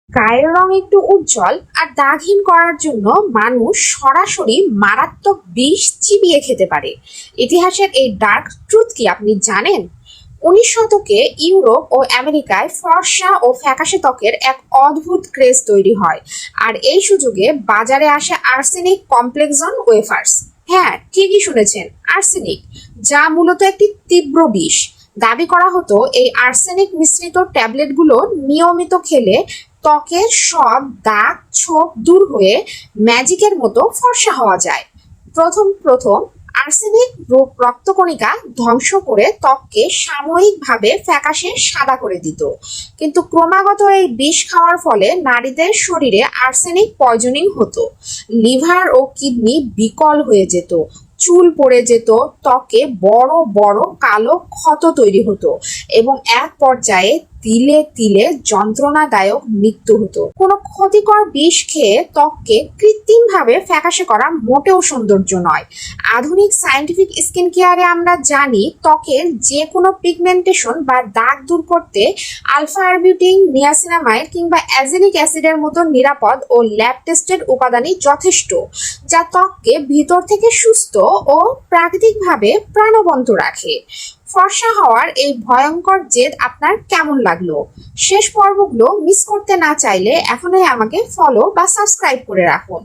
গায়ের রং একটু উজ্জ্বল আর দাগহীন করার জন্য মানুষ সরাসরি মারাত্মক বিষ চিবিয়ে খেতে পারে। ইতিহাসের এই ডার্ক ট্রুথ কি আপনি জানেন? 19 শতকে ইউরোপ ও আমেরিকায় ফর্সা ও ফ্যাকাশে ত্বকের এক অদ্ভুত ক্রেজ তৈরি হয়, আর এই সুযোগে বাজারে আসে আর্সেনিক কমপ্লেক্সন ওয়েফার্স। হ্যাঁ, ঠিকই শুনেছেন, আর্সেনিক, যা মূলত একটি তীব্র বিষ। দাবি করা হতো এই আর্সেনিক মিশ্রিত ট্যাবলেটগুলো নিয়মিত খেলে ত্বকের সব দাগ ছোপ দূর হয়ে ম্যাজিকের মতো ফর্সা হওয়া যায়। প্রথম প্রথম আর্সেনিক রক্তকণিকা ধ্বংস করে ত্বককে সাময়িকভাবে ফ্যাকাশে সাদা করে দিত, কিন্তু ক্রমাগত এই বিষ খাওয়ার ফলে নারীদের শরীরে আর্সেনিক পয়জনিং হতো। লিভার ও কিডনি বিকল হয়ে যেত, চুল পড়ে যেত, ত্বকে বড় বড় কালো ক্ষত তৈরি হতো এবং এক পর্যায়ে তিলে তিলে যন্ত্রণাদায়ক মৃত্যু হতো। কোনো ক্ষতিকর বিষ খেয়ে ত্বককে কৃত্রিমভাবে ফ্যাকাশে করা মোটেও সৌন্দর্য নয়। আধুনিক সায়েন্টিফিক স্কিন কেয়ারে আমরা জানি ত্বকের যে কোনো পিগমেন্টেশন বা দাগ দূর করতে আলফা আরবিউটিন, নিয়াসিনামাইড কিংবা অ্যাজিলিক অ্যাসিডের মতো নিরাপদ ও ল্যাব টেস্টেড উপাদানই যথেষ্ট, যা ত্বককে ভিতর থেকে সুস্থ ও প্রাকৃতিকভাবে প্রাণবন্ত রাখে। ফর্সা হওয়ার এই ভয়ঙ্কর জেদ আপনার কেমন লাগলো? শেষ পর্বগুলো মিস করতে না চাইলে এখনই আমাকে ফলো বা সাবস্ক্রাইব করে রাখুন।